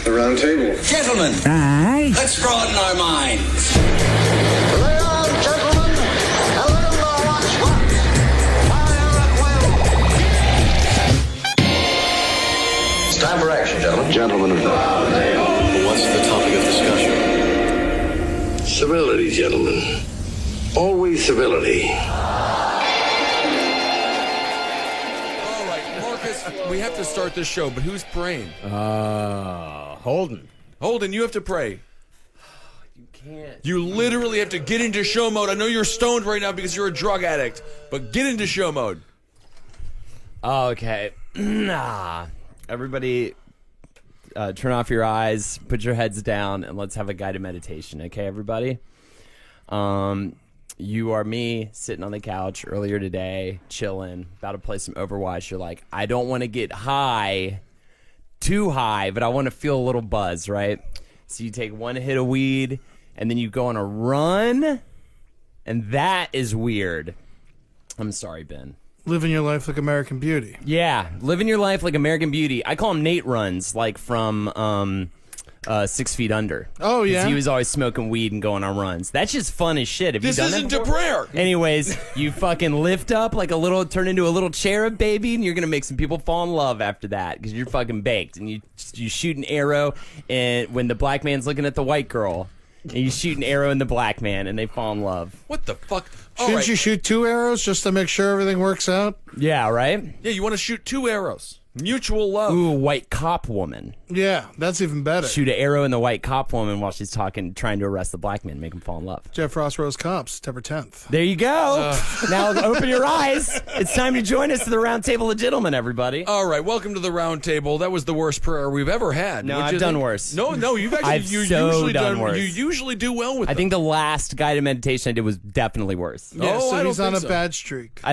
The round table. Gentlemen, let's broaden our minds. Lay on, gentlemen, and let 'em know what's what. Fire at will. It's time for action, gentlemen. Gentlemen of the round table. What's the topic of discussion? Civility, gentlemen. Always civility. All right, Marcus, we have to start this show, but who's praying? Holden. Holden, you have to pray. You can't. You literally have to get into show mode. I know you're stoned right now because you're a drug addict, but get into show mode. Okay. Everybody, turn off your eyes, put your heads down, and let's have a guided meditation. Okay, everybody? You are me sitting on the couch earlier today, chilling, about to play some Overwatch. You're like, I don't want to get high, too high, but I want to feel a little buzz, right? So you take one hit of weed, and then you go on a run, and that is weird. I'm sorry, Ben. Living your life like American Beauty. Yeah, living your life like American Beauty. I call him Nate Runs, like from 6 Feet Under. Oh, yeah? He was always smoking weed and going on runs. That's just fun as shit. Have This you done isn't that a before? prayer. Anyways, you fucking lift up like a little, turn into a little cherub baby, and you're gonna make some people fall in love after that because you're fucking baked. And you shoot an arrow, and when the black man's looking at the white girl, and you shoot an arrow in the black man, and they fall in love. What the fuck? All Shouldn't right. you shoot 2 arrows just to make sure everything works out? Yeah, right? Yeah, you want to shoot 2 arrows. Mutual love. Ooh, white cop woman. Yeah, that's even better. Shoot an arrow in the white cop woman while she's trying to arrest the black man, make him fall in love. Jeff Frost Rose Cops, September 10th. There you go. Now open your eyes. It's time to join us to the Roundtable of Gentlemen, everybody. All right, welcome to the round table. That was the worst prayer we've ever had. No, What'd I've you done think? worse. No, you've actually I've you so usually done worse. You usually do well with I them. think the last guided meditation I did was definitely worse. Yeah, Oh, so I don't he's on think a so. bad streak. I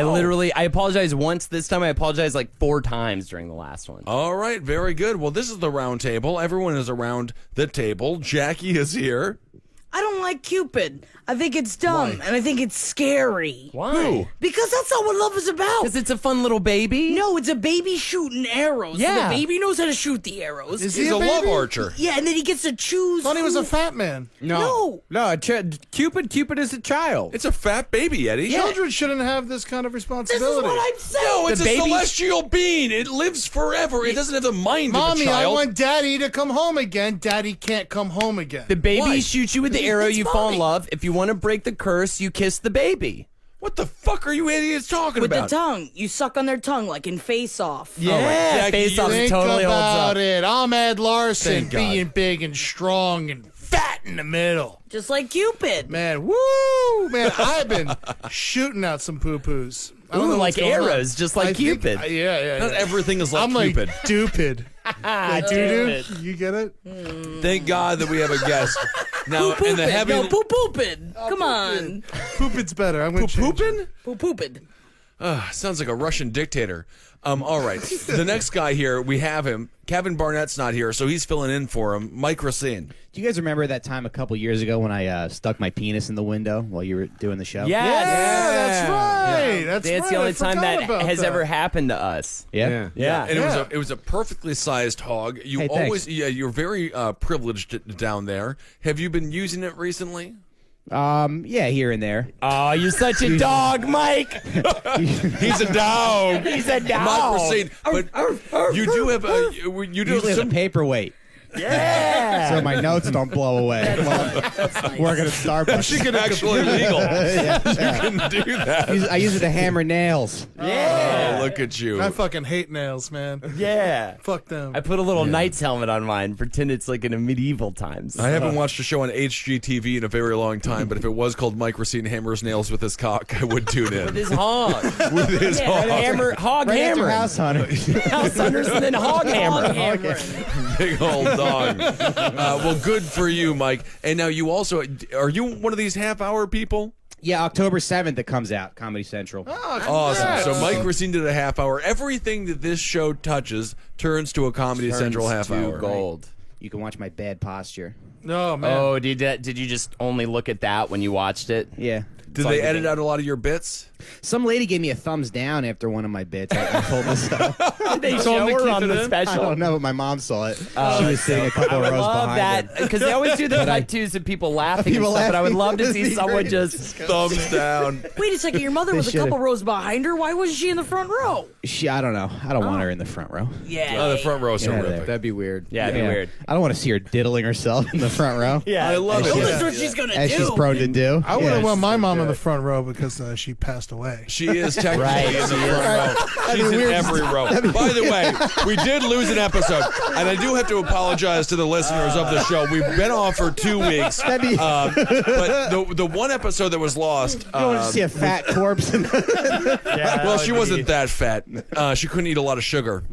apologized once. This time I apologized like 4 times during the last one. All right, very good. Well, this is the round table. Everyone is around the table. Jackie is here. I don't like Cupid. I think it's dumb, and I think it's scary. Why? Because that's not what love is about. Because it's a fun little baby. No, it's a baby shooting arrows. Yeah. So the baby knows how to shoot the arrows. Is He's he a love baby? archer. Yeah, and then he gets to choose. Thought he was who- a fat man. No. Cupid is a child. It's a fat baby, Eddie. Children shouldn't have this kind of This is responsibility. what I'm saying. No, it's The a baby- celestial being. It lives forever. It doesn't have the mind Mommy, of a I child. want Daddy to come home again. Daddy can't come home again. The baby Why? shoots you with the arrow, It's you fall in mommy. love. If you want to break the curse, you kiss the baby. What the fuck are you idiots talking With about? the tongue. You suck on their tongue like in Face Off. Yeah, Jackie, face you off Think totally holds about up. it. I'm Ed Larson, Thank God. being big and strong and fat in the middle. Just like Cupid. Man, woo! Man, I've been shooting out some poo-poos. I don't Ooh, know like what's going on. arrows, just like I think- Cupid. yeah. Not everything is like I'm Cupid. like stupid. Like doo-doo. You get it? Thank God that we have a guest. Now, in the Poopin'. heavy... No, poopin'. Come on. Poopid's better. I'm going to change it. Poopin'? Poopin'. Sounds like a Russian dictator. All right. The next guy here, we have him. Kevin Barnett's not here, so he's filling in for him. Mike Racine. Do you guys remember that time a couple years ago when I stuck my penis in the window while you were doing the show? Yes. Yeah, that's right. That's That's right. the I only time forgot that about has that. ever happened to us. Yeah. Yeah. And it was a perfectly sized hog. You Hey, thanks. always you're very privileged down there. Have you been using it recently? Yeah, here and there. Oh, you're such a dog, Mike. He's a dog. He's a dog. Mike Racine. But you do have you do Usually some the paperweight, Yeah. so my notes don't blow away. Working at Starbucks. actually legal. You can do that. I use it to hammer nails. Yeah. Oh, look at you. I fucking hate nails, man. Yeah. Fuck them. I put a little knight's helmet on mine, pretend it's like in a medieval times. I haven't watched a show on HGTV in a very long time, but if it was called Mike Racine Hammers Nails with his cock, I would tune in. With his hog. With his hog. Hammer, hog Right after hammer. House Hunter. House hunters and then hog hammer. Big old dog. Well, good for you, Mike. And now you also, are you one of these half-hour people? Yeah, October 7th it comes out, Comedy Central. Awesome. So Mike Racine did a half hour. Everything that this show touches turns to a Comedy Central half hour. Gold. You can watch my bad posture. No, man. Oh, did you just only look at that when you watched it? Yeah. Did they edit out a lot of your bits? Some lady gave me a thumbs down after one of my bits. I told this up. Did they show her on the I special? don't know, but my mom saw it. She was sitting a couple I of would rows love behind that him. because they always do the cut twos of people laughing and stuff. But I would love to see someone just thumbs down. Wait a second, your mother was a couple rows behind her. Why wasn't she in the front row? I don't know. I don't want her in the front row. Yeah. Oh, the front row's horrific. That'd be weird. Yeah, it'd be weird. I don't want to see her diddling herself in the front row. Yeah, I love it. That's what she's gonna As do. she's prone to do. I wouldn't want my mom in the front row because she passed away. She is technically Right. in the front row. She's in every row. By the way, we did lose an episode, and I do have to apologize to the listeners of the show. We've been off for 2 weeks, but the one episode that was lost. You don't want to see a fat corpse. Well, she wasn't that fat. She couldn't eat a lot of sugar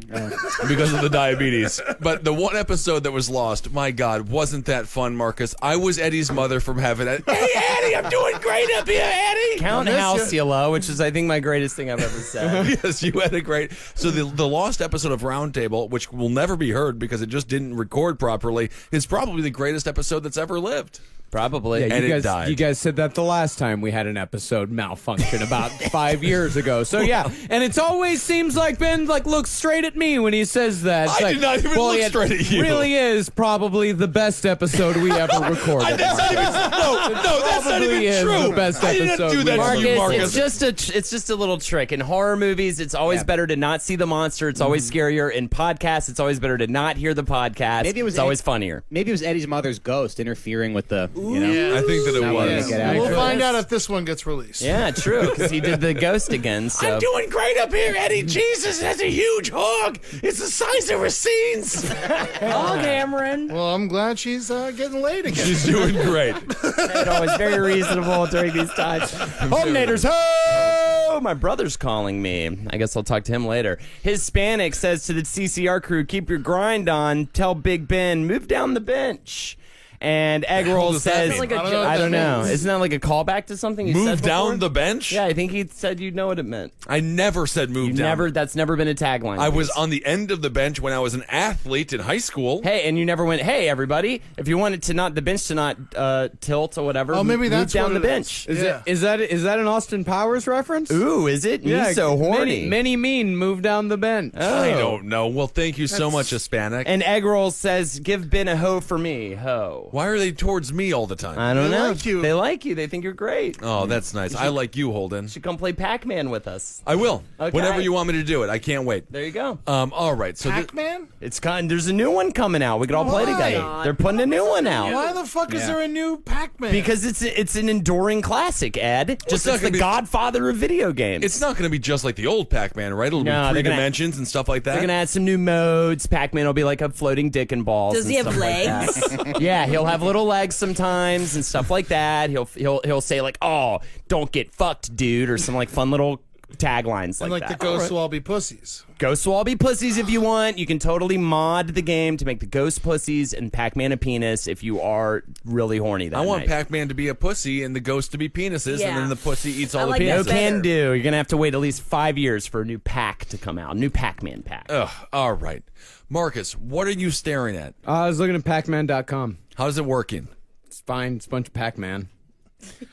because of the diabetes. But the one episode that was lost, my God, wasn't that fun, Marcus? I was Eddie's mother from heaven. Hey, Eddie, I'm doing great up here, Eddie. Count Halcyon, which is, I think, my greatest thing I've ever said. Yes, you had a great. So the lost episode of Roundtable, which will never be heard because it just didn't record properly, is probably the greatest episode that's ever lived. Probably. Yeah, And it you guys, died. you guys said that the last time we had an episode malfunction about 5 years ago. So yeah, and it's always seems like Ben looks straight at me when he says that. It's I like, did not even well, look it straight at you. Really is probably the best episode we ever recorded. That's not even, no, that's not Probably even is true. the best I didn't episode do that we've to you, ever Marcus. It's just a little trick. In horror movies, it's always better to not see the monster. It's always scarier. In podcasts, it's always better to not hear the podcast. Maybe it was it's always funnier. Maybe it was Eddie's mother's ghost interfering with the. You know, I think that it Not wanting to was. get out. We'll find out if this one gets released. Yeah, true, because he did the ghost again. So. I'm doing great up here, Eddie. Jesus has a huge hog. It's the size of her scenes. Oh, Cameron. Well, I'm glad she's getting laid again. She's doing great. Ed always very reasonable during these times. Homenators, ho! My brother's calling me. I guess I'll talk to him later. Hispanic says to the CCR crew, keep your grind on. Tell Big Ben, move down the bench. And Egg Roll does that says, mean? Like a I don't know. Isn't that like a callback to something you said Move before? down the bench? Yeah, I think he said you'd know what it meant. I never said move down. That's never been a tagline. I was on the end of the bench when I was an athlete in high school. Hey, and you never went, hey, everybody, if you wanted to not the bench to not tilt or whatever, Oh, maybe move that's down what the it bench. Is that an Austin Powers reference? Ooh, is it? Me so horny. Many mean move down the bench. I don't know. Well, thank you so much, Hispanic. And Egg Roll says, give Ben a hoe for me. Ho. Why are they towards me all the time? I don't They know. like you. They like you. They think you're great. Oh, that's nice. I like you, Holden. You should come play Pac-Man with us. I will. Okay. Whenever you want me to do it. I can't wait. There you go. All right. So Pac-Man? There's a new one coming out. We could all play Why? together. They're putting a new one out. Why the fuck is there a new Pac-Man? Because it's an enduring classic, Ed. Just not it's gonna the be- godfather of video games. it's not going to be just like the old Pac-Man, right? It'll No, be they're 3 gonna- dimensions and stuff like that. They're gonna add some new modes. Pac-Man will be like a floating dick and balls. Does and he have stuff like legs? that. Yeah, he'll have little legs sometimes and stuff like that. He'll say like, "Oh, don't get fucked, dude," or some like fun little taglines and like like that. the ghosts will all be pussies. Ghosts will all be pussies if you want. You can totally mod the game to make the ghost pussies and Pac-Man a penis if you are really horny that I want night. Pac-Man to be a pussy and the ghost to be penises, Yeah. and then the pussy eats I all like the that No penises. better. can do. You're gonna have to wait at least 5 years for a new pack to come out. New Pac-Man pack. Ugh. All right. Marcus, what are you staring at? I was looking at Pacman.com. How's it working? It's fine. It's a bunch of Pac-Man.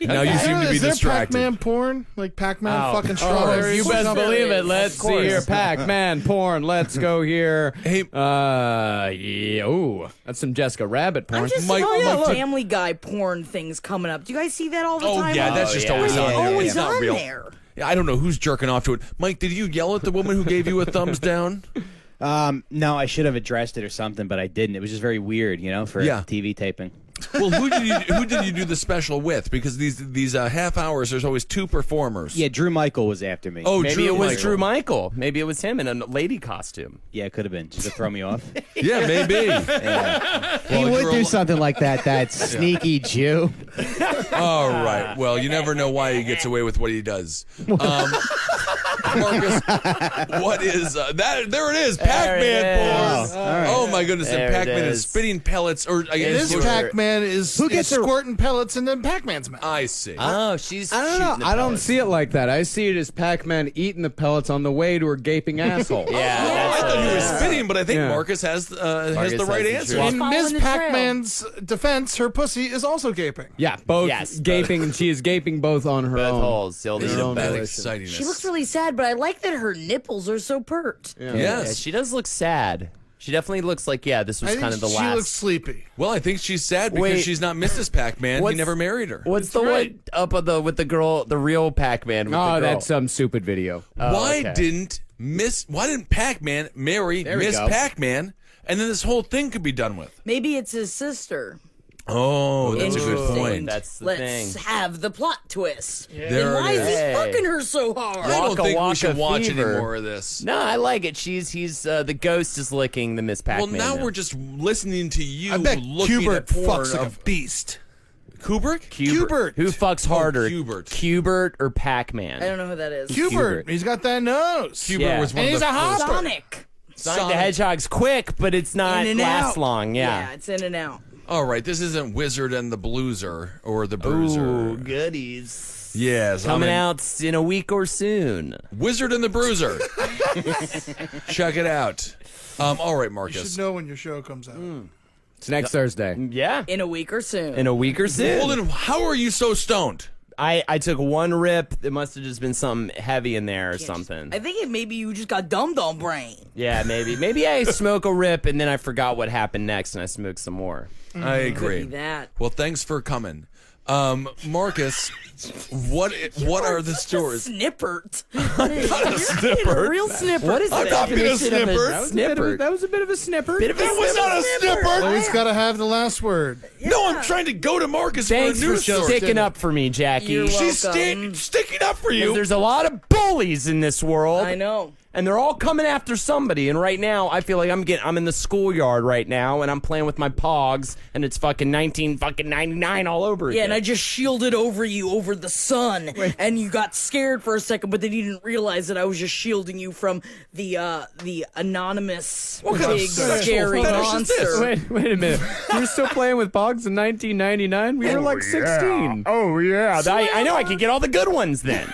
Now you seem to be Is there distracted. Pac-Man porn? Like Pac-Man fucking Oh, strawberries? you best Something? believe it. Let's see here. Pac-Man porn. Let's go here. Hey- yeah. Ooh, that's some Jessica Rabbit porn. I'm just Mike- seeing all Mike, the look. Family Guy porn things coming up. Do you guys see that all the Oh, time? yeah, that's just always It's on there. always It's not on real. there. Yeah, I don't know who's jerking off to it. Mike, did you yell at the woman who gave you a thumbs down? No, I should have addressed it or something, but I didn't. It was just very weird, for Yeah. TV taping. Well, who did you do the special with? Because these half hours, there's always 2 performers. Yeah, Drew Michael was after me. Oh, Maybe Drew it was Michael. Drew Michael. Maybe it was him in a lady costume. Yeah, it could have been. Just to throw me off. Yeah, maybe. He would do something like that sneaky Jew. All right. Well, you never know why he gets away with what he does. Marcus, what is that? There it is, Pac-Man, boys. Oh my goodness, and Pac-Man is spitting pellets, or I guess This Pac-Man is squirting pellets into Pac-Man's mouth. I see. Oh, she's. I don't know. I don't see it like that. I see it as Pac-Man eating the pellets on the way to her gaping asshole. Yeah, I thought he was spitting, but I think Marcus has the right answer. In Ms. Pac-Man's defense, her pussy is also gaping. Yeah, both gaping, and she is gaping both on her own. Holes. That excitingness. She looks really sad, but I like that her nipples are so pert. Yes. Yeah, she does look sad. She definitely looks like, this was kind of the last. She looks sleepy. Well, I think she's sad because she's not Mrs. Pac-Man. He never married her. What's the one up with the girl, the real Pac-Man? Oh, that's some stupid video. Why didn't Pac-Man marry Miss Pac-Man, and then this whole thing could be done with? Maybe it's his sister. Oh, that's a good point. That's the Let's thing. have the plot twist. There Then why it is he is. fucking her so hard? I don't think we should watch any fever. more of this. No, I like it. He's the ghost is licking the Miss Pac-Man. Well, now we're just listening to you I bet looking Hubert at porn fucks like a beast. Kubrick? Hubert. Who fucks harder? Hubert. Or Pac-Man? I don't know who that is. Hubert. He's got that nose. Hubert was one And of he's the a first. hopper. Sonic. Sonic the Hedgehog's quick, but it's not In and last out. long. Yeah, it's in and out. All right, this isn't Wizard and the Blueser or the Bruiser. Ooh, goodies. Yes, Coming out in a week or soon. Wizard and the Bruiser. Check it out. All right, You Marcus. should know when your show comes out. It's next Thursday. Yeah. In a week or soon. In a week or soon. Holden, how are you so stoned? I took one rip. It must have just been something heavy in there or something. I think maybe you just got dumb brain. Yeah, maybe. Maybe I smoke a rip and then I forgot what happened next and I smoked some more. I agree. Could be that. Well, thanks for coming. Marcus, what are the stories? Snippert. Not a snipper. A real snipper. What is I'm the not being a definition of snipper. snipper? That was a bit of a snipper. That was not a snipper. Always got to have the last word. No, I'm trying to go to Marcus Thanks for a for news story. sticking up for me, Jackie. You're She's welcome. sticking up for you. There's a lot of bullies in this world. I know. And they're all coming after somebody. And right now, I feel like I'm in the schoolyard right now, and I'm playing with my pogs, and it's fucking 1999 all over again. Yeah, and I just shielded over you over the sun, and you got scared for a second, but then you didn't realize that I was just shielding you from the anonymous big scary monster. Wait a minute. You were still playing with Pogs in 1999? We were like 16. Oh, yeah. I know I could get all the good ones then.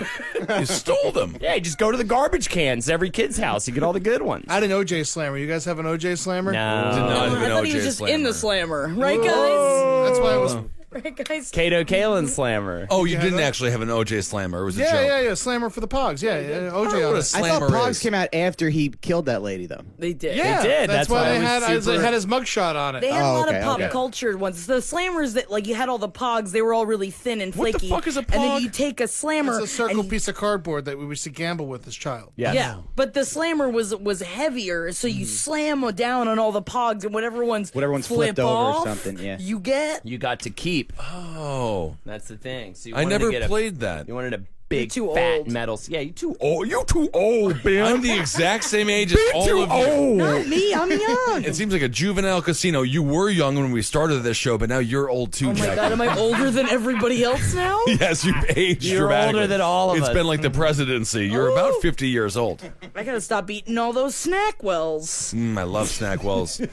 You stole them. Yeah, you just go to the garbage cans, every kid's house. You get all the good ones. I had an OJ Slammer. You guys have an OJ Slammer? No. Did not have I an thought he OJ was just Slammer. in the slammer, right, guys? That's why I was. Right, guys? Kato Kalin Slammer. Oh, you didn't actually have an OJ Slammer. It was a joke. Yeah. Slammer for the Pogs. Yeah, OJ on it. I thought Pogs came out after he killed that lady, though. They did. Yeah, They did. That's That's why why I they was had his mugshot on it. They had a lot of pop okay. culture ones. The slammers that, like, you had all the pogs, they were all really thin and What the flaky. fuck is a And then pog? you take a slammer. It's a circle and piece of cardboard that we used to gamble with as child. Yes. Yeah, but the slammer was heavier, so you slam down on all the pogs, and whatever one's Whatever one's flip flipped over or off, something, yeah. you get. You got to keep. Oh, That's the thing. So you I wanted to never get played that. You wanted a big, too fat old. metal. Yeah, you too old. You too old, Ben. I'm the exact same age as all of you. Not me, I'm young. It seems like a juvenile casino. You were young when we started this show, but now you're old too, Oh my Jackie. god, am I older than everybody else now? Yes, you've aged You're dramatically. older than all of It's us. been like the presidency. You're about 50 years old. I gotta stop eating all those snack wells. I love Snackwells.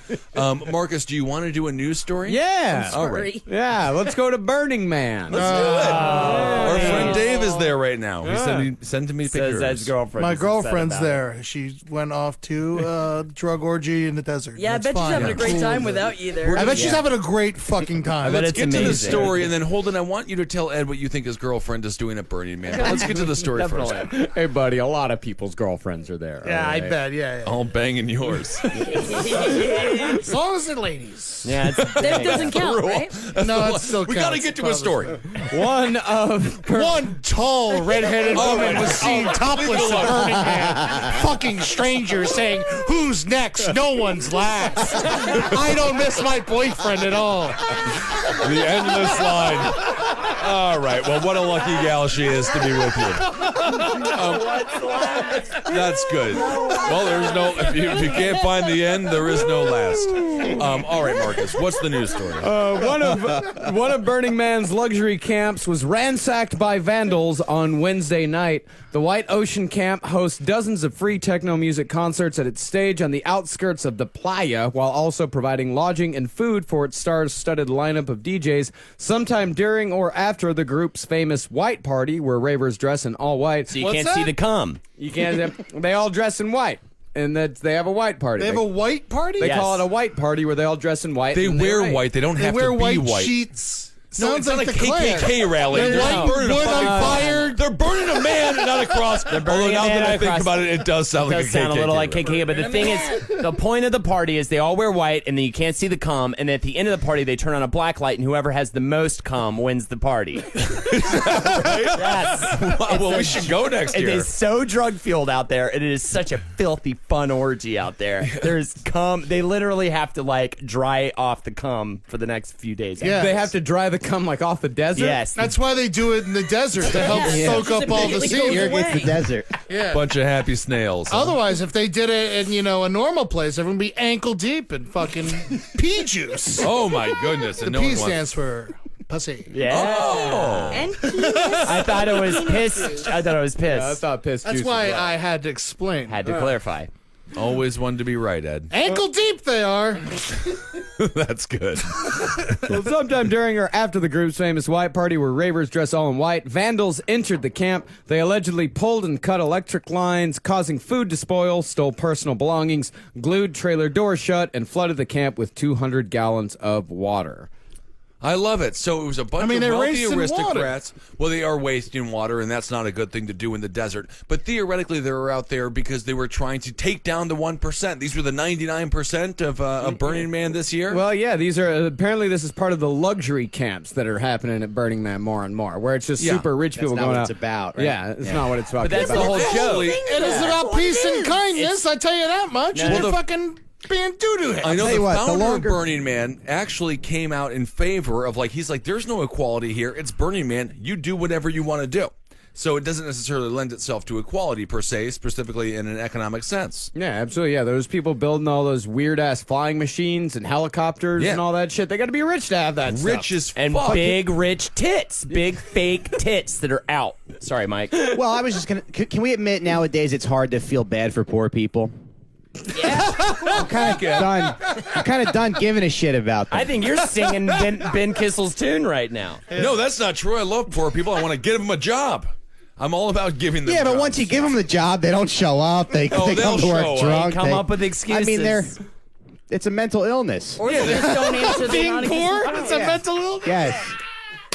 Marcus, do you want to do a news story? Yeah. All right. Sorry. Yeah, let's go to Burning Man. Let's do it. Our friend Dave is there right now. He sent me Says pictures. that's girlfriend. My is upset girlfriend's about it. there. She went off to drug orgy in the desert. Yeah, I That's bet she's fine. having a great Cool time with it. without you there. I bet she's having a great fucking time. bet Let's it's get to the amazing. story, and then Holden, I want you to tell Ed what you think his girlfriend is doing at Burning Man. Let's get to the story first. Definitely. Hey, buddy, a lot of people's girlfriends are there. Yeah, all I right? bet. Yeah. All banging yours. As long as they're ladies. Yeah, it's That doesn't count, right? No, it still We got to counts, get to a story. One of One tall redheaded woman was seen topless at Burning Man. Fucking strangers saying, "Who's next? No one's last." I don't miss my boyfriend at all. The endless line. All right. Well, what a lucky gal she is to be with you. That's good. Well, there's no. If you can't find the end, there is no last. All right, Marcus. What's the news story? One of Burning Man's luxury camps was ransacked by vandals on Wednesday night. The White Ocean Camp hosts dozens of free techno music concerts at its stage on the outskirts of the playa, while also providing lodging and food for its star-studded lineup of DJs. Sometime during or after the group's famous white party, where ravers dress in all white. So you can't see the cum. You can't. They all dress in white. And that they have a white party. They have a white party? They call it a white party where they all dress in white. They wear white. They don't have to be white. white. Sheets. No, Sounds it's like not a the Klan. KKK rally. They're They're lighting burning wood a on fucking- fire. They're burning a man, not a cross. They're burning Although now a man, that I not a think cross. about it, it does sound like a Does sound a KKK little like rally. KKK, but the thing is, the point of the party is they all wear white, and then you can't see the cum, and at the end of the party, they turn on a black light, and whoever has the most cum wins the party. Yes. Well, we should go next It year. is so drug-fueled out there, and it is such a filthy, fun orgy out there. There's cum. They literally have to, like, dry off the cum for the next few days. Yeah. They have to dry the cum like off the desert. Yes. That's why they do it in the desert to help soak up all the Immediately seed. goes Irrigates the away. desert. Yeah. Bunch of happy snails. Otherwise, if they did it in, a normal place, everyone would be ankle deep in fucking pea juice. Oh my goodness! And The no P one wants. stands for pussy. Yeah. Oh. I thought it was piss. I thought it was piss. I thought piss That's juice why was I had to explain. Had to clarify. Always wanted to be right, Ed. Ankle deep they are. That's good. Well, sometime during or after the group's famous white party where ravers dress all in white, vandals entered the camp. They allegedly pulled and cut electric lines, causing food to spoil, stole personal belongings, glued trailer doors shut, and flooded the camp with 200 gallons of water. I love it. So it was a bunch I mean, of they're wealthy wasting aristocrats. Well, they are wasting water, and that's not a good thing to do in the desert. But theoretically, they were out there because they were trying to take down the 1%. These were the 99% of Burning Man this year. Well, yeah, these are apparently this is part of the luxury camps that are happening at Burning Man more and more, where it's just Yeah. super rich That's people not going what out. it's about, right? Yeah, it's not what it's about. But that's the whole joke. It is about peace and kindness, I tell you that much. And they're fucking being doo-doo heads. I know tell the you what, the founder longer- of Burning Man actually came out in favor of, he's like, there's no equality here. It's Burning Man. You do whatever you want to do. So it doesn't necessarily lend itself to equality per se, specifically in an economic sense. Yeah, absolutely. Yeah, those people building all those weird ass flying machines and helicopters Yeah. and all that shit. They got to be rich to have that. Rich stuff. as And fuck. big, rich tits. Big, fake tits that are out. Sorry, Mike. Well, I was just gonna. Can we admit nowadays it's hard to feel bad for poor people? I'm kind of done. I'm kind of done giving a shit about them. I think you're singing Ben Kissel's tune right now. No, that's not true. I love poor people. I want to give them a job. I'm all about giving them Yeah, but jobs. once you give them the job, they don't show up. They Oh, come they'll to work show up. drunk. Come They- up with excuses. I mean, it's a mental illness. Or they just don't answer the Being anonymous poor, phone. it's a mental illness. Yes,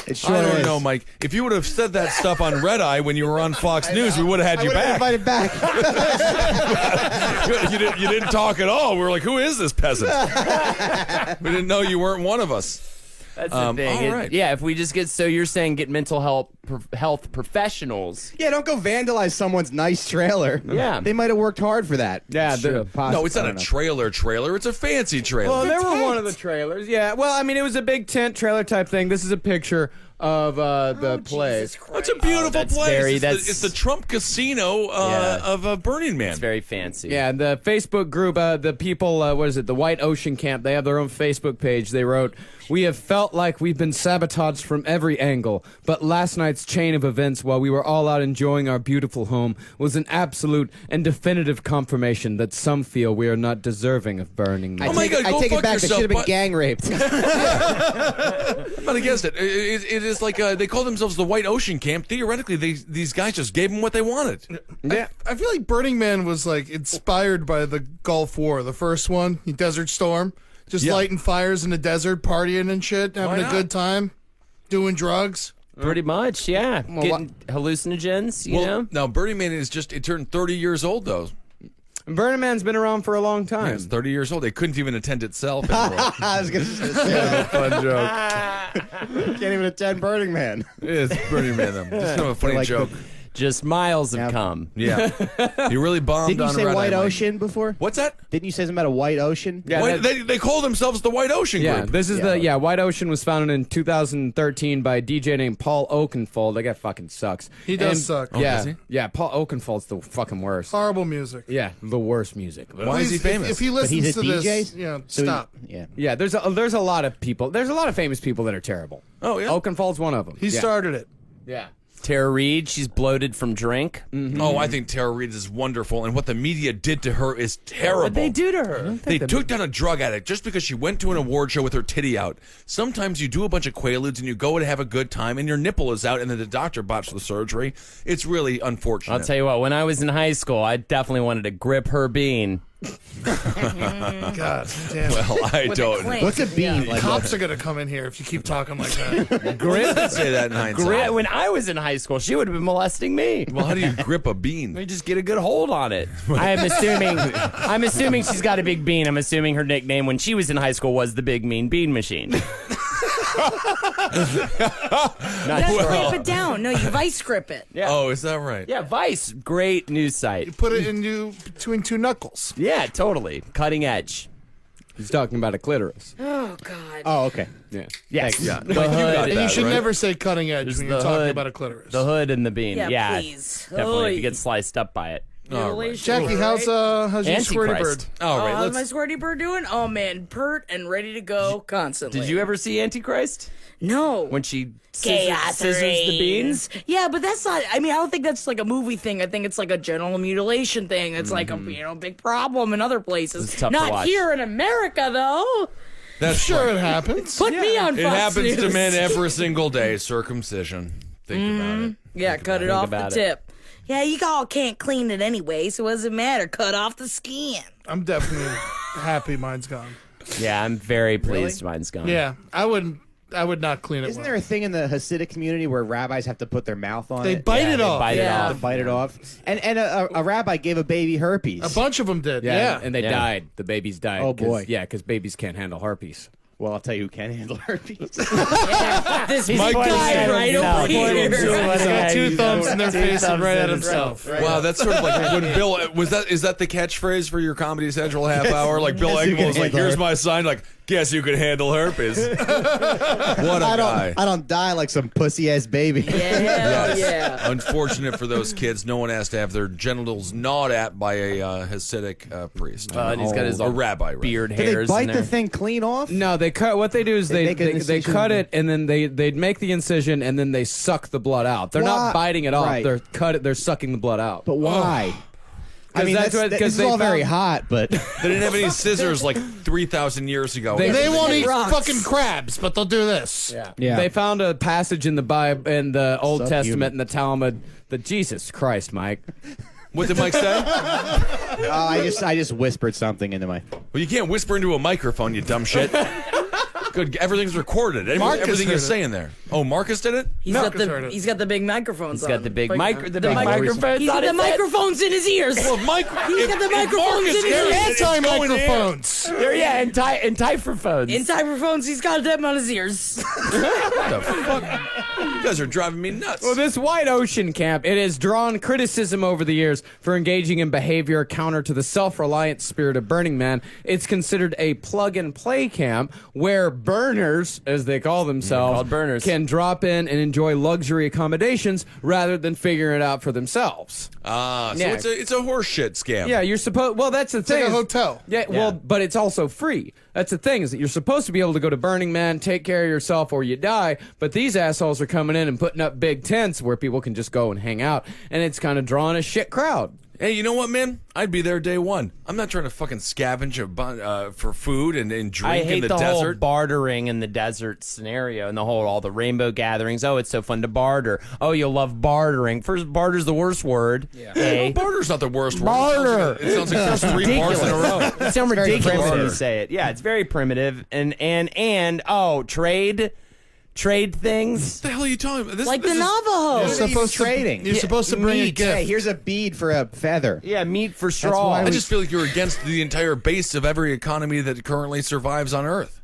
it sure I don't is. know, Mike. If you would have said that stuff on Red Eye when you were on Fox News, we would have had I you would have back. invited back. You didn't talk at all. We were like, who is this peasant? We didn't know you weren't one of us. That's the thing. all right. Yeah, if we just get, so you're saying get mental health professionals. Yeah, don't go vandalize someone's nice trailer. Yeah. They might have worked hard for that. Yeah, Sure. No, it's not a trailer. It's a fancy trailer. Well, they were one of the trailers. Yeah. Well, I mean, it was a big tent trailer type thing. This is a picture of the place. It's a beautiful that's place. very- It's the Trump Casino of Burning Man. It's very fancy. Yeah, the Facebook group, the people, what is it, the White Ocean Camp, they have their own Facebook page. They wrote, "We have felt like we've been sabotaged from every angle, but last night's chain of events while we were all out enjoying our beautiful home was an absolute and definitive confirmation that some feel we are not deserving of Burning Man." Oh my God, I go take fuck it back. They yourself, should have been but- gang raped. I'm not against it. It is like they call themselves the White Ocean Camp. Theoretically, these guys just gave them what they wanted. Yeah. I feel like Burning Man was inspired by the Gulf War, the first one, the Desert Storm. Just Yeah. lighting fires in the desert, partying and shit, having a not? good time, doing drugs. Pretty much, yeah. Getting hallucinogens, you know? Now Burning Man it turned 30 years old though. Burning Man's been around for a long time. It's 30 years old. They couldn't even attend itself anymore. I was going to say, Fun joke. can't even attend Burning Man. It's Burning Man though. Just kind of a funny Like joke. Just miles have come. Yeah. You really bombed Didn't you on say Red White Eye, Mike. Ocean before? What's that? Didn't you say something about a White Ocean? Yeah, They call themselves the White Ocean Yeah, Group. this is White Ocean was founded in 2013 by a DJ named Paul Oakenfold. That guy fucking sucks. He does suck. Oh, Yeah, does he? yeah. Paul Oakenfold's the fucking worst. Horrible music. Yeah, the worst music. Why is he famous? If he But listens he's a to DJ? this, stop. Yeah. Yeah, there's a lot of people. There's a lot of famous people that are terrible. Oh, yeah? Oakenfold's one of them. He started it. Yeah. Tara Reid, she's bloated from drink. Oh, I think Tara Reid is wonderful, and what the media did to her is terrible. What they do to her? They took down a drug addict just because she went to an award show with her titty out. Sometimes you do a bunch of quaaludes and you go to have a good time and your nipple is out and then the doctor botched the surgery. It's really unfortunate. I'll tell you what, when I was in high school, I definitely wanted to grip her bean. God damn. Well, I don't. What's a bean? Like Cops are gonna come in here if you keep talking like that. Grip? I'd say that in hindsight. When I was in high school, she would have been molesting me. Well, how do you grip a bean? You just get a good hold on it. I'm assuming she's got a big bean. I'm assuming her nickname when she was in high school was the Big Mean Bean Machine. Grip it down. No, you vice grip it. Yeah. Oh, is that right? Yeah, Vice, great news site. You put it in between two knuckles. Yeah, totally. Cutting edge. He's talking about a clitoris. Oh God. Oh, okay. Yeah. Yes. Yeah. The Like, you got hood. And you that, should right? never say cutting edge Just when the you're talking hood. about a clitoris. The hood and the bean. Yeah, please. Definitely. Oy. You get sliced up by it. All right. Jackie, how's your squirty bird? Antichrist. All right, How's my let's. squirty bird doing? Oh man, pert and ready to go constantly. Did you ever see Antichrist? No. When she Chaos scissors the beans? Yeah, but that's not. I mean, I don't think that's like a movie thing. I think it's like a genital mutilation thing. It's like a big problem in other places. It's tough to Not watch. here in America, though. That's Sure, right. it happens. Put me on It Fox happens News. to men every single day. Circumcision. Think about it. Yeah, cut it off the about it. tip. Yeah, you all can't clean it anyway, so what does it matter? Cut off the skin. I'm definitely happy mine's gone. Yeah, I'm very pleased mine's gone. Yeah, I would not clean it. Isn't well. there a thing in the Hasidic community where rabbis have to put their mouth on They it? bite it they off. bite it Yeah. off. To bite it off. And a rabbi gave a baby herpes. A bunch of them did. Yeah. And they Yeah. died. The babies died. Oh, 'cause- boy. Yeah, because babies can't handle herpes. Well, I'll tell you who can handle herpes. This Mike guy just right said over here. He's got two thumbs in their face and right at himself. Wow, that's sort of like when Bill is that the catchphrase for your Comedy Central half hour? Like Bill Guess who Engvall can was like, handle "Here's my sign." Like, guess you can handle herpes. What a guy! I don't die like some pussy ass baby. Yeah, yeah. Unfortunate for those kids, no one has to have their genitals gnawed at by a Hasidic priest. And he's got his a rabbi, right? beard Do they hairs. bite in there. the thing clean off? No, they cut. What they do is They make an they incision. cut it and then they'd make the incision and then they suck the blood out. They're Why? not biting it off. Right. They're sucking the blood out. But why? I mean, that's what- this 'cause is they all very found- hot, but They didn't have any scissors like 3,000 years ago. They won't eat Rocks. fucking crabs, but they'll do this. yeah. They found a passage in the Bible, in the Old Subhuman. Testament, and the Talmud. That Jesus Christ, Mike. What did Mike say? I just whispered something into my. Well, you can't whisper into a microphone, you dumb shit. Good, everything's recorded. Marcus Everything heard you're it. saying there. Oh, Marcus did it? He's got the big microphones. He's got the big microphones He's got the microphones in his ears. Well, Mike, He's got the microphones in his ears. Anti-microphones. Yeah, and typrophones. In microphones, he's got them on his ears. What the fuck? You guys are driving me nuts. Well, this White Ocean camp, it has drawn criticism over the years for engaging in behavior counter to the self-reliant spirit of Burning Man. It's considered a plug-and-play camp where burners, as they call themselves, called burners. can drop in and enjoy luxury accommodations rather than figuring it out for themselves. So Yeah. it's a horseshit scam. Yeah, you're supposed. Well, that's the thing. like a is- hotel. Yeah, well, but it's also free. That's the thing is that you're supposed to be able to go to Burning Man, take care of yourself, or you die. But these assholes are coming in and putting up big tents where people can just go and hang out, and it's kind of drawing a shit crowd. Hey, you know what, man? I'd be there day one. I'm not trying to fucking scavenge for food and drink I hate in the the whole desert. bartering in the desert scenario and all the rainbow gatherings. Oh, it's so fun to barter. Oh, you'll love bartering. First, barter's the worst word. Yeah. Barter's not the worst word. Barter. It sounds like there's 3 bars in a row. It sounds ridiculous when you primitive. say it. Yeah, it's very primitive. And trade things. What the hell are you talking about? Like the Navajo. You're supposed trading. You're supposed to bring a Meat. gift. Hey, here's a bead for a feather. Yeah, meat for straw. why I just feel like you're against the entire base of every economy that currently survives on Earth.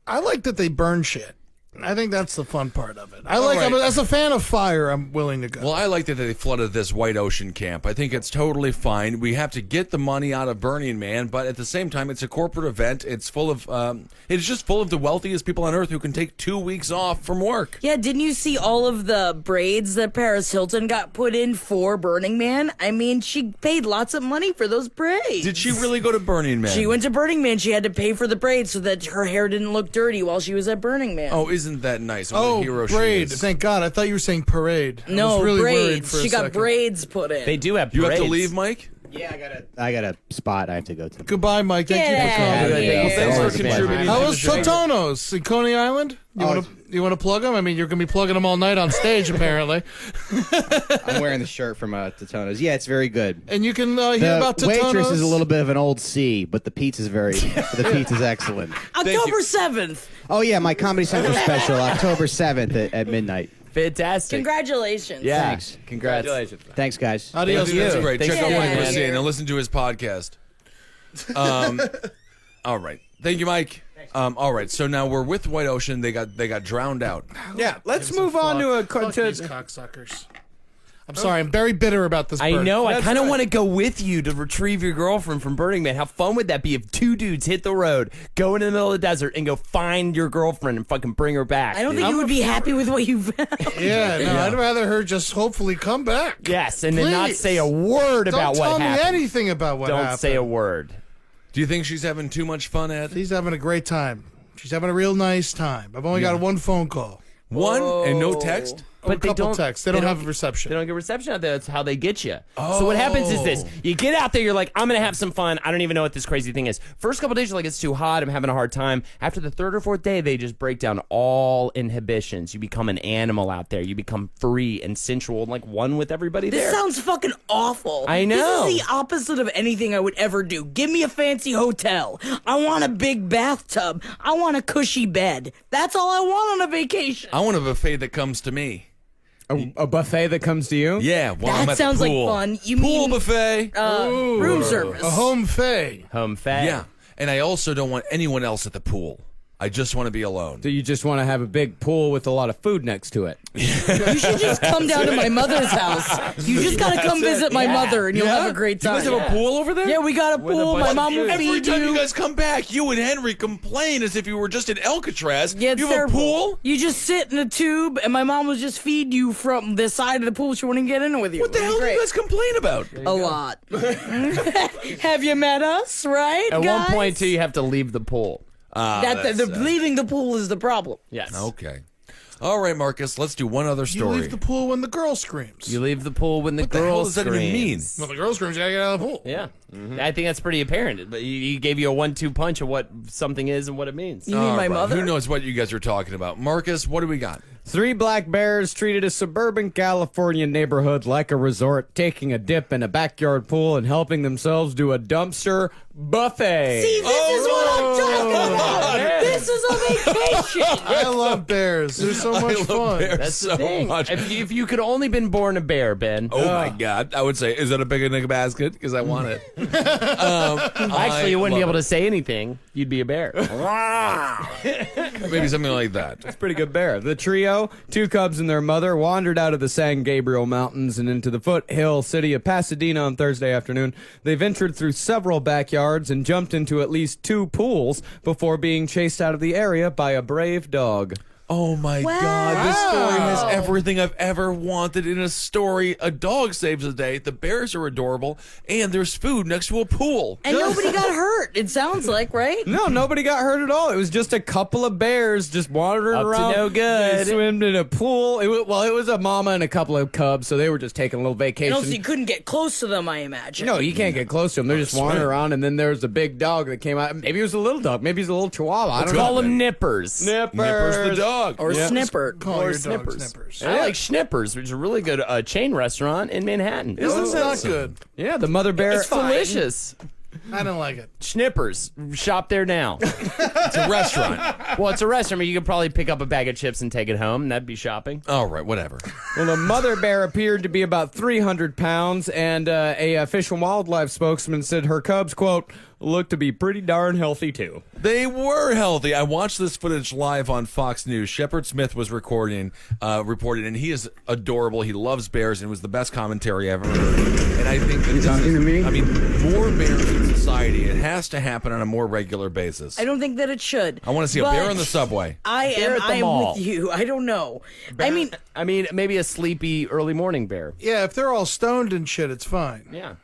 I like that they burn shit. I think that's the fun part of it. As a fan of fire, I'm willing to go. Well, I like that they flooded this White Ocean camp. I think it's totally fine. We have to get the money out of Burning Man, but at the same time, it's a corporate event. It's full of, it's just full of the wealthiest people on Earth who can take 2 weeks off from work. Yeah, didn't you see all of the braids that Paris Hilton got put in for Burning Man? I mean, she paid lots of money for those braids. Did she really go to Burning Man? She went to Burning Man. She had to pay for the braids so that her hair didn't look dirty while she was at Burning Man. Oh, isn't that nice? What a hero braid. she is. Thank God. I thought you were saying parade. No, I was really worried braids. for a She got second. braids put in. They do have You braids. have to leave, Mike? Yeah, I got a spot I have to go to. Goodbye, Mike. Thank you for Get coming. outta here. Well, thanks for contributing. How to was the show. Totono's in Coney Island? You want to plug them? I mean, you're going to be plugging them all night on stage, apparently. I'm wearing the shirt from Totono's. Yeah, it's very good. And you can hear The about Totono's. waitress is a little bit of an old C, but the pizza's excellent. October 7th. Oh yeah, my Comedy Central special, October 7th at midnight. Fantastic. Congratulations. Yeah. Thanks. Congratulations. Thanks, guys. Adios. That's great. Thanks Check out for Mike being Messina here. and listen to his podcast. All right. Thank you, Mike. All right. So now we're with White Ocean. They got drowned out. Yeah, let's move on to a Fuck these cocksuckers. I'm sorry. I'm very bitter about this. I bird. know. I That's kind of right. want to go with you to retrieve your girlfriend from Burning Man. How fun would that be if 2 dudes hit the road, go into the middle of the desert, and go find your girlfriend and fucking bring her back? I don't dude? think you would be happy with what you found. Yeah, no, I'd rather her just hopefully come back. Yes, and then not Please. say a word about Don't tell what me happened. anything about what Don't happened. say a word. Do you think she's having too much fun, Ed? She's having a great time. She's having a real nice time. I've only got one phone call. One and no text? But a couple texts. They don't have a reception. They don't get reception out there. That's how they get you. So what happens is this. You get out there, you're like, I'm going to have some fun. I don't even know what this crazy thing is. First couple days, you're like, it's too hot. I'm having a hard time. After the 3rd or 4th day, they just break down all inhibitions. You become an animal out there. You become free and sensual and like one with everybody This there. sounds fucking awful. I know. This is the opposite of anything I would ever do. Give me a fancy hotel. I want a big bathtub. I want a cushy bed. That's all I want on a vacation. I want a buffet that comes to me. A buffet that comes to you? Yeah, while I'm That at sounds the like pool. fun. You Pool mean buffet. room service? A home fae. Home fat. Yeah. And I also don't want anyone else at the pool. I just want to be alone. So you just want to have a big pool with a lot of food next to it. You should just come down to my mother's house. You just gotta come visit my mother, and you'll have a great You time. guys have a pool over there? Yeah, we got a With a pool. bunch My of mom will food. Every feed time you you. guys come back, you and Henry complain as if you were just in Alcatraz. Yeah, it's you have terrible. a pool? You just sit in a tube, and my mom will just feed you from the side of the pool. She wouldn't get in with you. What the hell do you guys complain about? A lot. Have you met us? Right? At guys? one point, too, you have to leave the pool. Leaving the pool is the problem. Yes. Okay. All right, Marcus, let's do one other You story. leave the pool when the girl screams. You leave the pool when the What the girl hell does that even mean? screams. Well, the girl screams, you gotta get out of the pool. Yeah. I think that's pretty apparent. But he gave you a 1-2 punch of what something is and what it means. You mean All my right, mother? Who knows what you guys are talking about? Marcus, what do we got? 3 black bears treated a suburban California neighborhood like a resort, taking a dip in a backyard pool and helping themselves do a dumpster buffet. See, this is what I'm talking about. yeah. This is a vacation. I love bears. They're so much fun. That's the so thing. much. If you could only been born a bear, Ben. Oh my God! I would say, is that a picnic basket? Because I want it. Actually, you wouldn't be able to say anything. You'd be a bear. Maybe something like that. It's a pretty good bear. The trio, 2 cubs and their mother, wandered out of the San Gabriel Mountains and into the foothill city of Pasadena on Thursday afternoon. They ventured through several backyards and jumped into at least 2 pools before being chased out of the area by a brave dog. Oh my God! This story has everything I've ever wanted in a story. A dog saves the day. The bears are adorable, and there's food next to a pool. And nobody got hurt, it sounds like, right? No, nobody got hurt at all. It was just a couple of bears just wandering Up to around. no good. They swam in a pool. It was a mama and a couple of cubs, so they were just taking a little vacation. No, so you couldn't get close to them, I imagine. No, you can't get close to them. They're just wandering around, and then there's a big dog that came out. Maybe it was a little dog. Maybe he's a little chihuahua. I don't know. Call them nippers. Nippers the dog. Or Snipper. Call Or your dog Snippers. Snippers. I like Schnippers, which is a really good chain restaurant in Manhattan. It's not good. Yeah, the mother bear. It's delicious. I don't like it. Schnippers. Shop there now. It's a restaurant. Well, it's a restaurant, but you could probably pick up a bag of chips and take it home, and that'd be shopping. All right, whatever. Well, the mother bear appeared to be about 300 pounds, and a Fish and Wildlife spokesman said her cubs, quote, looked to be pretty darn healthy, too. They were healthy. I watched this footage live on Fox News. Shepard Smith was reporting, and he is adorable. He loves bears, and it was the best commentary I've ever heard. And I think that more bears in society. It has to happen on a more regular basis. I don't think that it should. I want to see a bear on the subway. I am with you. I don't know. I mean, maybe a sleepy early morning bear. Yeah, if they're all stoned and shit, it's fine. Yeah.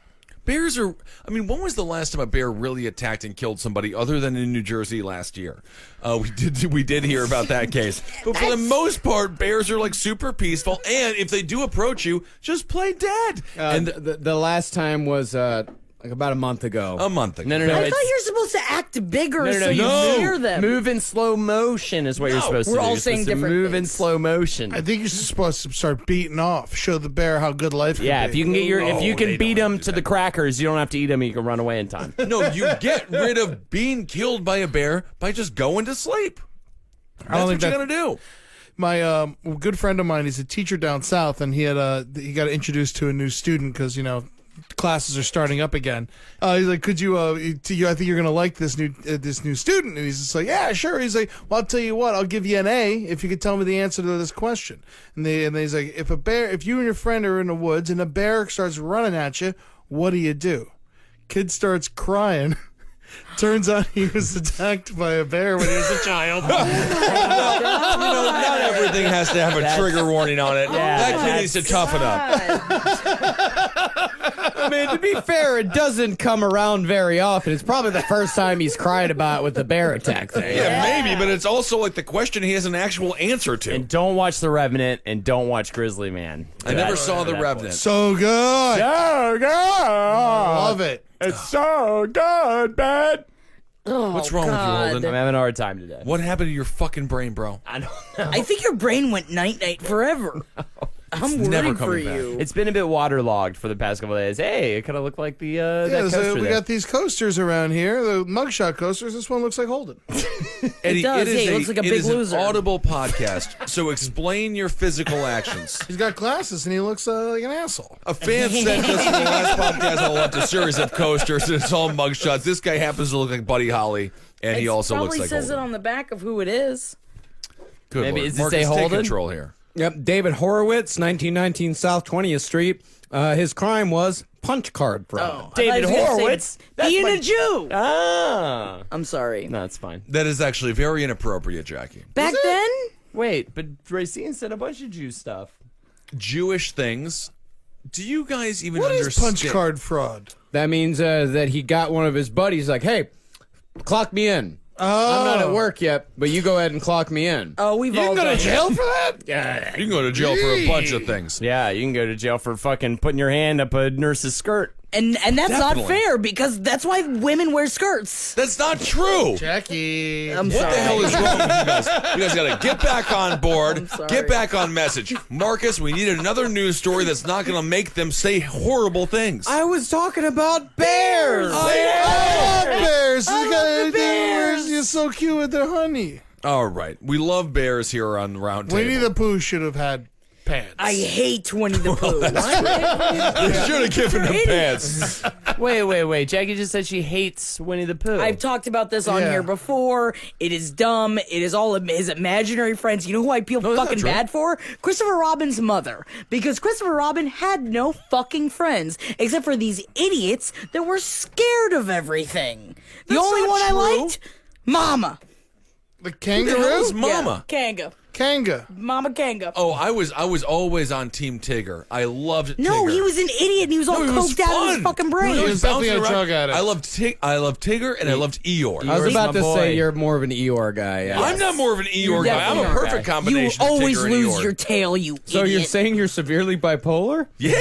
Bears are. I mean, when was the last time a bear really attacked and killed somebody other than in New Jersey last year? We did hear about that case. But for the most part, bears are like super peaceful. And if they do approach you, just play dead. And the last time was like about a month ago. A month ago. No. I thought you're supposed to act bigger so you hear them. Move in slow motion is what you're supposed to do. We're all saying different move in things. slow motion. I think you're supposed to start beating off, show the bear how good life can be. Yeah, if you can if you can beat them to the crackers, you don't have to eat them. You can run away in time. No, you get rid of being killed by a bear by just going to sleep. That's what you're gonna do. My good friend of mine, he's a teacher down south, and he got introduced to a new student because classes are starting up again. He's like, could you? I think you're gonna like this new student. And he's just like, yeah, sure. He's like, well, I'll tell you what, I'll give you an A if you could tell me the answer to this question. And then he's like, if you and your friend are in the woods and a bear starts running at you, what do? Kid starts crying. Turns out he was attacked by a bear when he was a child. Not everything has to have a trigger warning on it. Yeah, that kid needs to toughen up. I mean, to be fair, it doesn't come around very often. It's probably the first time he's cried about with the bear attack thing. Yeah, maybe, but it's also like the question he has an actual answer to. And don't watch The Revenant and don't watch Grizzly Man. I never saw The Revenant. So good. So good. Love it. It's so good, Ben. What's wrong with you, Holden? I'm having a hard time today. What happened to your fucking brain, bro? I don't know. I think your brain went night-night forever. I'm never rooting for coming back. you. It's been a bit waterlogged for the past couple of days. Hey, it kind of looked like the that coaster we there. got these coasters around here, the mugshot coasters. This one looks like Holden. Eddie, It does. is He looks like a big loser. an audible podcast, so explain your physical actions. He's got glasses and he looks like an asshole. A fan sent us in the last podcast. I left a series of coasters, and it's all mugshots. This guy happens to look like Buddy Holly, and he also looks like probably says Holden. it on the back of who it is. Good Maybe Lord. is it Marcus, say take Holden? control here. Yep, David Horowitz, 1919 South 20th Street. His crime was punch card fraud. David Horowitz? Being a Jew. Ah. I'm sorry. No, it's fine. That is actually very inappropriate, Jackie. Back then, Wait, but Racine said a bunch of Jew stuff. Jewish things. Do you guys even What is understand? punch card fraud? That means that he got one of his buddies like, hey, clock me in. I'm not at work yet, but you go ahead and clock me in. oh, we've all done jail for that? Yeah. You can go to jail for a bunch of things. Yeah, you can go to jail for fucking putting your hand up a nurse's skirt. And that's not Definitely. fair because that's why women wear skirts. That's not true. Jackie. I'm What sorry. the hell is wrong with you guys? You guys got to get back on board. sorry. Get back on message. Marcus, we need another news story that's not going to make them say horrible things. I was talking about bears. I love bears. I love the bears. You're so cute with their honey. All right. We love bears here on Roundtable. Winnie the Pooh should have had pants. I hate Winnie the Pooh. They should have given him pants. Wait. Jackie just said she hates Winnie the Pooh. I've talked about this on Yeah. here before. It is dumb. It is all of his imaginary friends. You know who I feel that's not fucking true. bad for? Christopher Robin's mother. Because Christopher Robin had no fucking friends except for these idiots that were scared of everything. The That's only not one I true. liked? Mama. The Who the hell kangaroo? is Mama? Yeah, Kanga. Kanga. Mama Kanga. Oh, I was always on Team Tigger. I loved No, Tigger. he was an idiot and he was all No, he was coked out of his fun. fucking brain. He was definitely bouncing a around. drug addict. I loved Tigger and I loved Eeyore. I was Eeyore's about my to boy. say you're more of an Eeyore guy. Yeah. I'm not more of an Eeyore guy. I'm a definitely perfect You combination always of Tigger and lose Eeyore. your tail, you So idiot. you're saying you're severely bipolar? Yeah.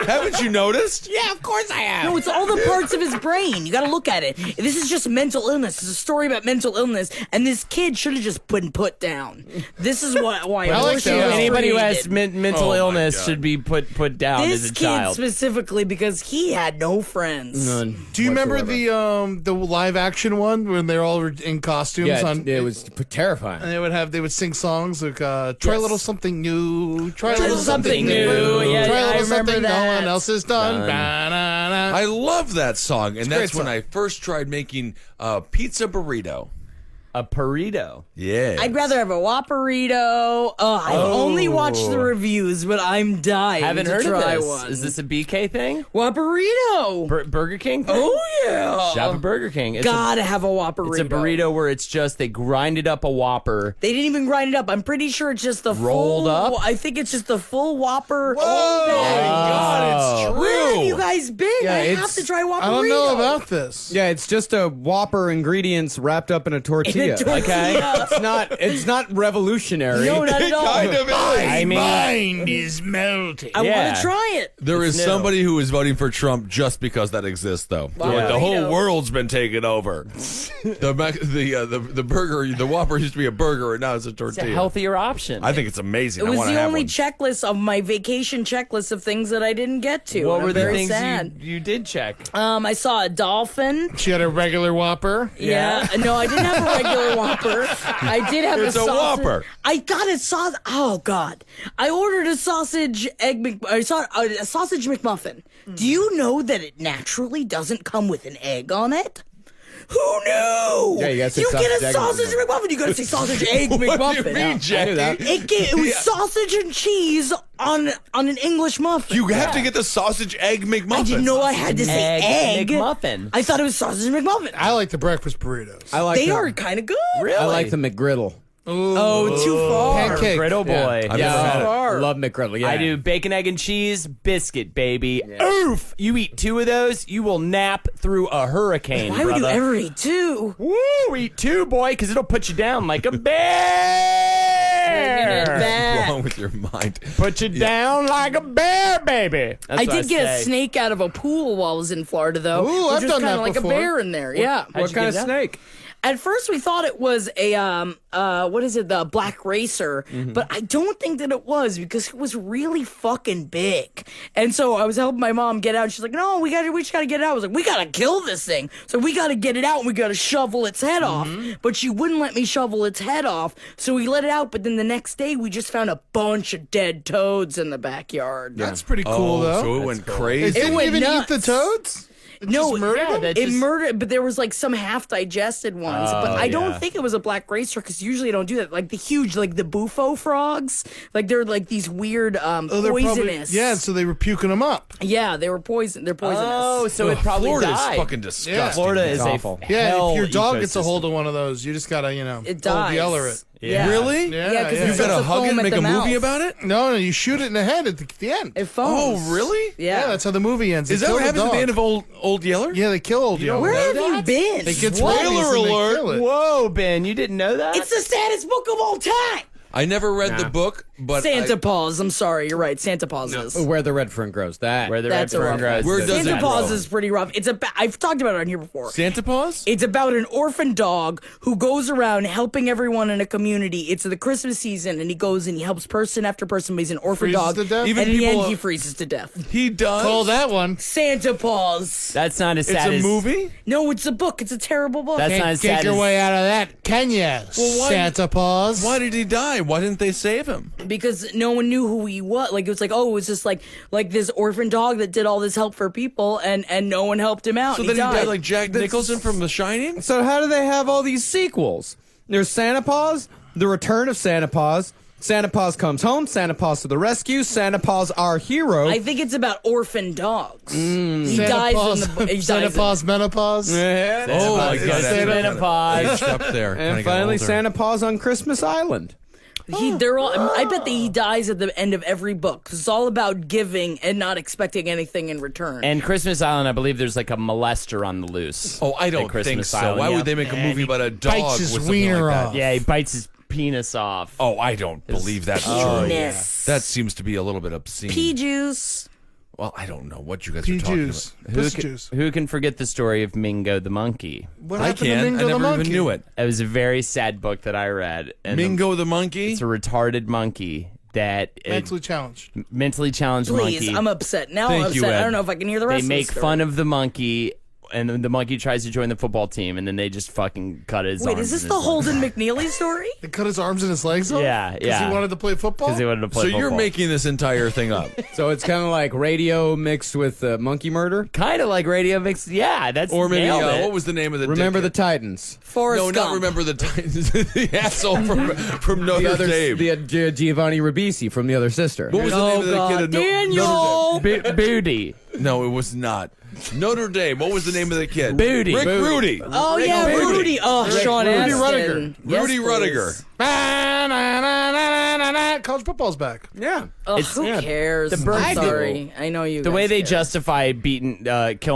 Haven't you noticed? Yeah, of course I am. No, it's all the parts of his brain. You got to look at it. This is just mental illness. It's a story about mental illness, and this kid should have just been put down. This is why I like abortion that. was Anybody who has created. mental Oh, my illness God. should be put down This as a kid child. specifically because he had no friends. Do you remember the live action one when they're all in costumes? Yeah, it was terrifying. And they would sing songs like "Try a little something new, try a little something new." Yeah, try a I little remember something no that. one else has done. Ba-na-na. I love that song, and that's great when song. I first tried making a pizza burrito. A burrito. Yeah. I'd rather have a Whopperito. I only watched the reviews, but I'm dying Haven't to heard try of this. one. Is this a BK thing? Whopperito? Burger King thing? Oh yeah. Shop at Burger King. It's Gotta have a Whopperito. It's a burrito where it's just they grinded up a Whopper. They didn't even grind it up. I'm pretty sure it's just the Rolled full, up? I think it's just the full Whopper. Oh, my God, it's Where have true. you guys been? Yeah, I have it's- to try Whopperito. I don't know about this. Yeah, it's just a Whopper ingredients wrapped up in a tortilla. tortilla. It's not revolutionary. No, not at all. Kind of is. I mean, Mind is melting. I Yeah. want to try it. There is new. somebody who is voting for Trump just because that exists, though. Like, the whole world's been taken over. the burger, the Whopper used to be a burger, and now it's a it's tortilla. a healthier option. I think it's amazing. It I was want to the have only one. checklist of my vacation checklist of things that I didn't get to. What and were I'm the very things sad. you did check? I saw a dolphin. She had a regular Whopper. Yeah. No, I didn't have a regular Whopper. I did have It's a sausage. Whopper. I got a sausage. Oh God! I ordered a sausage a sausage McMuffin. Do you know that it naturally doesn't come with an egg on it? Who knew? Yeah, you gotta say get sausage a egg sausage McMuffin. McMuffin. You gotta say sausage egg What do you McMuffin. mean, Jackie? It was sausage and cheese on an English muffin. You have to get the sausage egg McMuffin. I didn't know I had to say egg. McMuffin. I thought it was sausage McMuffin. I like the breakfast burritos. I like They the, are kind of good. Really? I like the McGriddle. Oh, too far. Pancake. Griddle boy. I've never had it. I love McGriddle. Yeah, I do bacon, egg, and cheese biscuit, baby. Oof! You eat 2 of those, you will nap through a hurricane, Why would you brother. ever eat two? Woo! Eat 2, boy, because it'll put you down like a bear. What's wrong with your mind? Put you down like a bear, baby. That's I what did get a say. snake out of a pool while I was in Florida, though. Ooh, which I've was done kinda that like before. a bear in there. Yeah. How'd What you kind of get that? snake? At first, we thought it was a what is it, the black racer, but I don't think that it was because it was really fucking big. And so I was helping my mom get out. She's like, "No, we just gotta get it out." I was like, "We gotta kill this thing, so we gotta get it out. And we gotta shovel its head off." But she wouldn't let me shovel its head off, so we let it out. But then the next day, we just found a bunch of dead toads in the backyard. That's pretty cool, though. So it went It crazy. didn't went even nuts. eat the toads? No, Just murdered yeah, them? that it just- murdered, but there was like some half digested ones. but I don't think it was a black racer because usually I don't do that. Like the huge, like the bufo frogs, like they're like these weird Oh, they're poisonous. Probably, yeah, so they were puking them up. Yeah, they were poison. They're poisonous. Oh, so it probably Florida died. is fucking disgusting. Florida is awful. a Yeah, hell if your dog gets a ecosystem. hold of one of those, you just gotta, It dies. yeller it. Yeah. Really? Yeah, 'cause yeah. You gotta It's a hug it and foam at make the a movie mouth. about it? No, you shoot it in the head at the end. It foams. Oh, really? Yeah. that's how the movie ends. Is They that kill what happens at the dog. end of Old Yeller? Yeah, they kill Old Yeller. Where have you been? They get Spoiler rabies and they alert. kill it. Whoa, Ben, you didn't know that? It's the saddest book of all time. I never read the book, but Santa Paws. I'm sorry, you're right. Santa Paws is. Where the red fern grows. That. Where the That's red a fern rough grows. Where is does Santa it Paws grow? is pretty rough. I've talked about it on here before. Santa Paws? It's about an orphan dog who goes around helping everyone in a community. It's the Christmas season, and he goes and he helps person after person. But he's an orphan Freezes dog, to death? Even and in the people- end, he freezes to death. He does. Call that one. Santa Paws. That's not as It's sad a as movie? No, it's a book. It's a terrible book. That's not Can't as get sad your as way out of that, can ya, why- Santa Paws? Why did he die? Why didn't they save him? Because no one knew who he was. Like it was like, oh, it was just like this orphan dog that did all this help for people, and no one helped him out. So and then he died. died like Jack Nicholson from The Shining? So how do they have all these sequels? There's Santa Paws, The Return of Santa Paws, Santa Paws Comes Home, Santa Paws to the Rescue, Santa Paws Our Hero. I think it's about orphan dogs. He Santa dies Paws, in the. He Santa dies in- Paws menopause. Yeah. Oh my God. Santa Paws. Aged up there. And Kinda got finally, older. Santa Paws on Christmas Island. They're all. I bet that he dies at the end of every book. 'Cause it's all about giving and not expecting anything in return. And Christmas Island, I believe there's like a molester on the loose. Oh, I At don't think Christmas so. Island, Why yeah. would they make a movie about a dog bites his with something wiener like that? off. Yeah, he bites his penis off. Oh, I don't believe that's true. Penis. That seems to be a little bit obscene. Pea juice. Well, I don't know what you guys are talking juice. about. Pussy juice. Who can forget the story of Mingo the monkey? What I happened to can. Mingo I the never monkey? even knew it. It was a very sad book that I read. And Mingo the monkey? It's a retarded monkey that Mentally challenged. mentally challenged Please, monkey. I'm upset. Now Thank I'm you, upset. Ed. I don't know if I can hear the rest They of make the story. fun of the monkey, and then the monkey tries to join the football team, and then they just fucking cut his Wait, arms is this and the his Holden McNeely story? They cut his arms and his legs off? Yeah, Because yeah. he wanted to play football? Because they wanted to play So football. you're making this entire thing up. So it's kind of like radio mixed with monkey murder. Kind of like radio mix. Yeah, that's Or maybe, nailed it. what was the name of the Remember the dickhead? Titans. Forrest No, Gump. not Remember the Titans. The asshole from Notre The other, Dame. Giovanni Ribisi from the other sister. What was the name of the kid? Daniel! Booty. No, it was not. Notre Dame. What was the name of the kid? Booty. Rick Rudy. Oh, yeah, Rudy. Rudy. Oh, Sean Rudy Astin. Rudiger. Yes, Rudy please. Rudiger. College football's back. Yeah. Ugh, who cares? the bird- I'm sorry. I know you The guys way they care. justify killing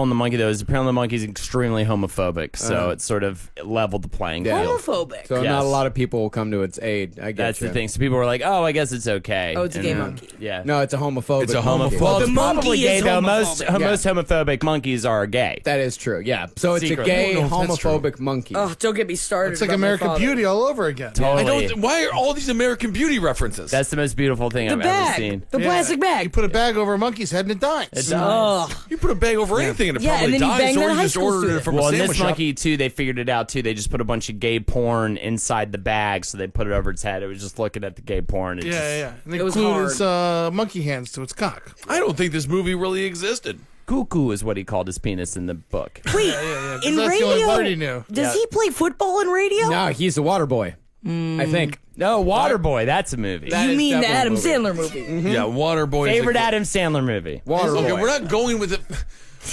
the monkey, though, is apparently the monkey's extremely homophobic. So it's sort of leveled the playing field. Homophobic. So Yes. not a lot of people will come to its aid. I guess That's the thing. So people were like, "Oh, I guess it's okay." Oh, it's a gay And, monkey. Yeah. No, it's a homophobic. It's a monkey. homophobic- Well, The it's probably monkey gay is though. Most homophobic. homophobic monkeys are gay. That is true. Yeah. So it's Secretly. a gay I don't know if that's homophobic monkey. Oh, don't get me started. It's like about my American father. Beauty all over again. I Totally. don't. Why are all these American Beauty references? That's the most beautiful thing The I've ever bag. seen. The plastic You bag. put a bag over a monkey's head and it dies. It does. Ugh. you put a bag over anything and it Yeah, probably and then you dies, bang or that you high just school ordered it student. from Well, a in sandwich this shop. monkey too, they figured it out too. They just put a bunch of gay porn inside the bag, so they put it over its head. It was just looking at the gay porn. Yeah. And they It was glued his monkey hands to its cock. I don't think this movie really existed. Cuckoo is what he called his penis in the book. Wait, in That's the only radio, word he knew. does he play football in radio? No, he's the water boy. I think. No, Waterboy. That's a movie. That You is mean the definitely Adam a movie. Sandler movie? Yeah, Waterboy. Favorite Adam Sandler movie. Water Okay, boy. we're not going with it.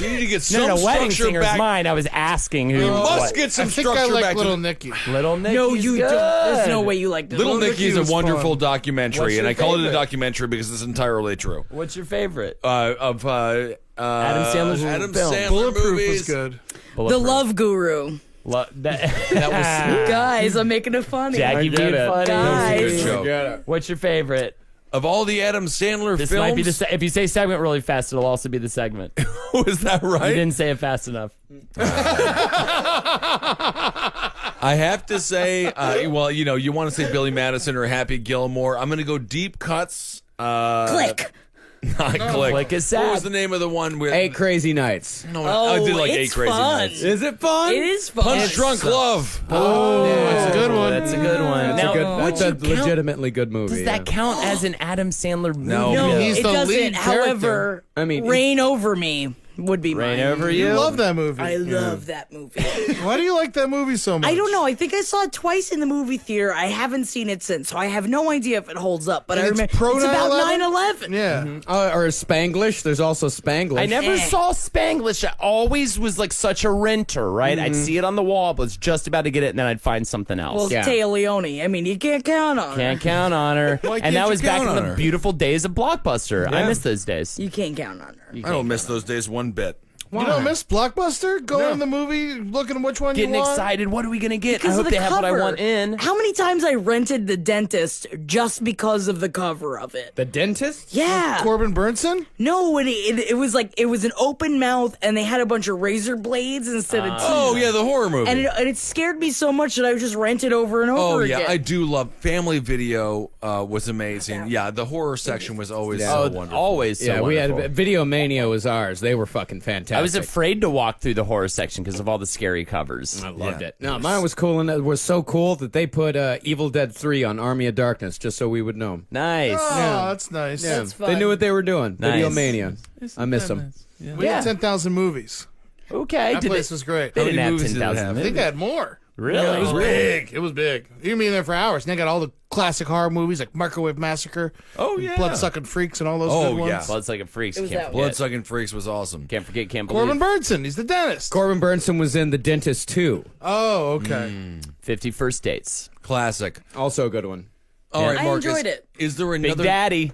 We need to get some No, Wedding structure Singer's back. mine. I was asking who. We must what. get some I think I structure like back. Little to Nicky. Little Nicky. No, you don't. There's no way you like this. Little Little Nicky is Nicky a was wonderful fun. documentary, What's and your I call it a favorite? documentary because it's entirely true. What's your favorite? Adam Sandler's Adam film. Sandler Bulletproof movies. was good. The Love Guru. That was Guys, I'm making it funny. Jackie get being it. funny. Guys. Good show. What's your favorite? Of all the Adam Sandler This films, might be the if you say segment really fast, it'll also be the segment. is that right? You didn't say it fast enough. I have to say, well, you want to say Billy Madison or Happy Gilmore. I'm going to go Deep Cuts. Click. Not Click. Click is What was sad. the name of the one with 8 Crazy Nights. No, I did like it's 8 Crazy fun. Nights. Is it fun? It is fun. Punch Drunk Love. That's a good one. That's a good one. Now, That's a legitimately good movie. does that count as an Adam Sandler movie? No, He's it the doesn't. lead However, I mean, Reign Over Me would be Reign mine. Over You You? love that movie. I love that movie. Why do you like that movie so much? I don't know. I think I saw it twice in the movie theater. I haven't seen it since, so I have no idea if it holds up. But And I it's remember pro it's about 9/11? 9/11. Yeah. or Spanglish. There's also Spanglish. I never Eh. saw Spanglish. I always was like such a renter, right? I'd see it on the wall, was just about to get it, and then I'd find something else. Well, it's Taya Leone. I mean, you can't count on her. Can't count on her. Why can't And that you was back count in on the her? beautiful days of Blockbuster. I miss those days. You can't count on her. I don't miss those days one bit. You don't miss Blockbuster? Go in the movie, looking which one Getting you want? excited. What are we going to get? Because I of hope the they have what I cover. want in. How many times I rented The Dentist just because of the cover of it? The Dentist? Yeah. Corbin Burnson? No, and it was like it was an open mouth, and they had a bunch of razor blades instead of teeth. Oh, yeah, the horror movie. And it scared me so much that I would just rent it over and over Oh, yeah, again. I do love Family Video was amazing. Yeah, the horror section was always so wonderful. Always so Yeah, we wonderful. had Video Mania was ours. They were fucking fantastic. I was afraid to walk through the horror section because of all the scary covers. I loved it. No, mine was cool, and it was so cool that they put Evil Dead 3 on Army of Darkness just so we would know. Nice. Oh, that's nice. Yeah, That's fun. they knew what they were doing. Nice. Video Mania. I miss them. We had 10,000 movies. Okay. That Did place they, was great. they How didn't many have movies did it 10,000. have? I think they had more. Really? It was big. It was big. You can be in there for hours. And they got all the classic horror movies like Microwave Massacre. Oh, yeah. Blood-Sucking Freaks and all those Oh, good ones. yeah. Blood's like a freaks. It was Can't that forget. Blood-Sucking Freaks was awesome. Can't forget. Can't believe. Corbin Burnson. He's the dentist. Corbin Burnson was in The Dentist 2. Oh, okay. 50 First Dates. Classic. Also a good one. All right, I Marcus. enjoyed it. Is there Big another? Daddy.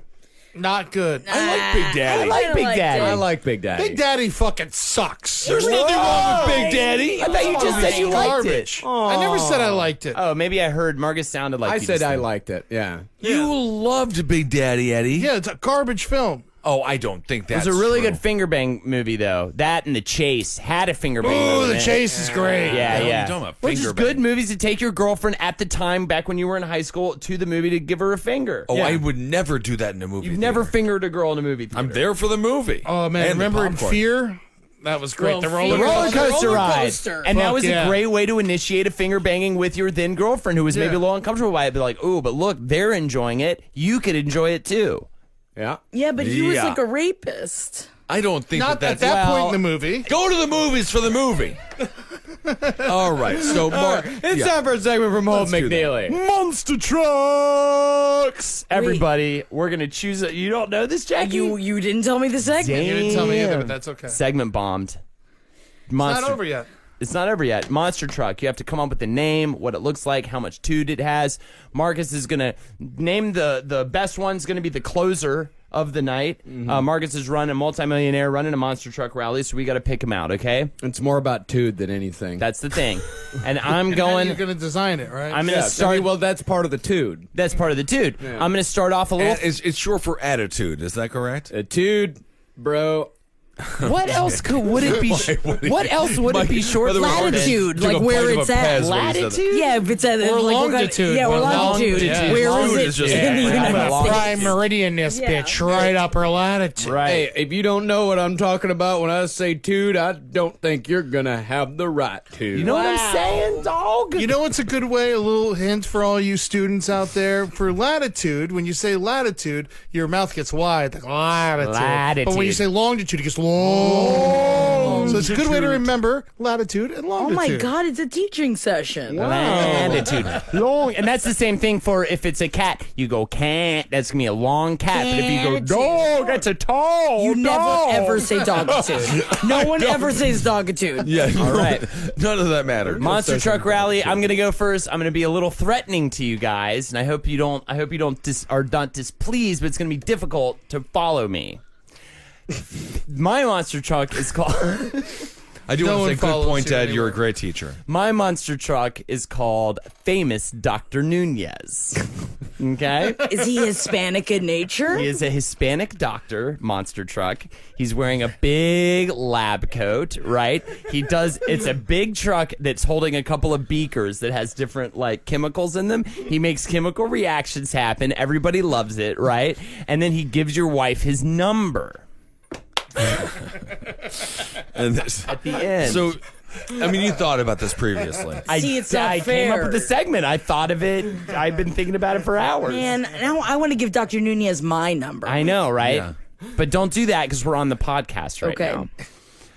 Not good. I like Big Daddy. I like Big Daddy. I like Big Daddy. Big Daddy fucking sucks. There's nothing wrong with Big Daddy. I thought you just said you liked Garbage. it. I never said I liked it. Oh, maybe I heard Marcus sounded like I you said just I said. liked it. Yeah. You loved Big Daddy, Eddie. Yeah, it's a garbage film. Oh, I don't think that's It was a really true. good finger bang movie, though. That and The Chase had a finger bang Ooh, movie. The Chase is great. Yeah, What are you yeah. talking about? Which is Finger good bang. movies to take your girlfriend at the time, back when you were in high school, to the movie to give her a finger. Oh, I would never do that in a movie. You've theater. never fingered a girl in a movie theater. I'm there for the movie. Oh man, And the remember in popcorn. Fear? That was great. Well, the Fear- roller The roller coaster. coaster ride. coaster. And that Fuck was yeah. a great way to initiate a finger banging with your then girlfriend who was maybe a Yeah. little uncomfortable by it. Be like, ooh, but look, they're enjoying it. You could enjoy it too. Yeah. Yeah, but he was Yeah. like a rapist. I don't think Not that at that's that well- point in the movie. Go to the movies for the movie. All right, so Mark, It's time for a segment from Holden Let's do that. McNeely. Monster trucks. Everybody, we're gonna choose it. You don't know this, Jackie? You didn't tell me the segment. You didn't tell me either, Damn. but that's okay. Segment bombed. It's Monster. not over yet. It's not over yet. Monster truck. You have to come up with the name, what it looks like, how much toot it has. Marcus is gonna name the best one's gonna be the closer of the night. Marcus is running a multimillionaire, running a monster truck rally, so we got to pick him out. Okay, It's more about tood than anything. that's the thing. And I'm And going. you're gonna design it, right? I'm gonna yeah, start. well, that's part of the tood. That's part of the toot. I'm gonna start off a little. it's short for attitude. Is that correct? A tood, bro. What else would it be? What else would it be short for? Latitude, Took a like where bite of a it's at. Pez when he said that. Latitude? Yeah, if it's at Or like, longitude. Yeah, or Well, longitude. yeah. Where Longitude is is it just- in the Yeah. United I'm a States? prime meridian this Yeah. bitch, right upper latitude. Right. Hey, if you don't know what I'm talking about when I say tood, I don't think you're gonna have the right to. You know what I'm saying, dog? You know what's a good way? A little hint for all you students out there. For latitude, when you say latitude, your mouth gets wide. Like latitude. But when you say longitude, it gets long. So it's a good way to remember latitude and Oh longitude. my God, it's a teaching session. Latitude. Long. And that's the same thing for if it's a cat. You go cat, that's going to be a long cat. But if you go Cat. dog, that's a tall You never dog. ever say dogitude. No one ever says dogitude. Yeah. All right. None of that mattered. Monster truck rally. I'm gonna go first. I'm gonna be a little threatening to you guys, and I hope you don't. Are not displeased, but it's gonna be difficult to follow me. My monster truck is called. I do No want one to say, good follows point, you Ed. You're a anymore. great teacher. My monster truck is called Famous Dr. Nunez. Okay. Is he Hispanic in nature? He is a Hispanic doctor, monster truck. He's wearing a big lab coat, right? It's a big truck that's holding a couple of beakers that has different, like, chemicals in them. He makes chemical reactions happen. Everybody loves it, right? And then he gives your wife his number And this, at the end. so, I mean, you thought about this previously. See, it's not I came up fair. with the segment. I thought of it. I've been thinking about it for hours. Man, now I want to give Dr. Nunez my number. I know, right? Yeah. But don't do that because we're on the podcast right Okay. now.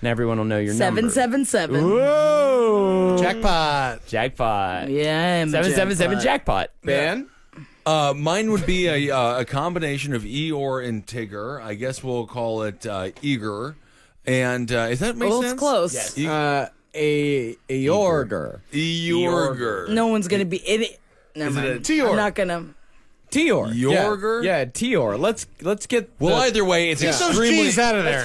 And everyone will know your number. 777. Whoa. Jackpot. Jackpot. Yeah, I'm a 777 jackpot. Ben? Mine would be a combination of Eeyore and Tigger. I guess we'll call it Eager. And is that make Well, sense? it's close. A Yorger. Eeyore. No one's gonna be it. Never it a mind. Tior? I'm not gonna. Tior. Yorger? Yeah, Tior. Let's get. Well, the- either way, it's Those extremely. G's out of there.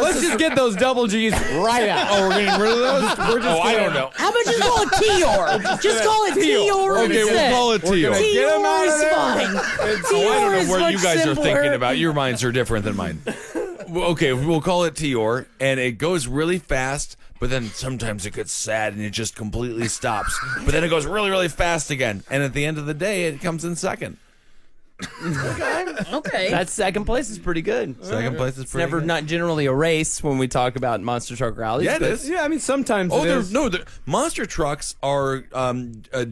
let's just get those double G's right out. Oh, we're getting rid of those? I don't know. How about just call it Tior? Just call it Tior Okay, instead. we'll call it Tio. Tior is fine. Oh, I don't know what you guys are thinking about. Your minds are different than mine. Well, okay, we'll call it Tior, and it goes really fast, but then sometimes it gets sad and it just completely stops. But then it goes really, really fast again, and at the end of the day, it comes in second. Okay. That second place is pretty good. Second place is It's pretty never good. not generally a race when we talk about monster truck rallies. Yeah, it but- is. Yeah, I mean sometimes. Oh, it is. the monster trucks are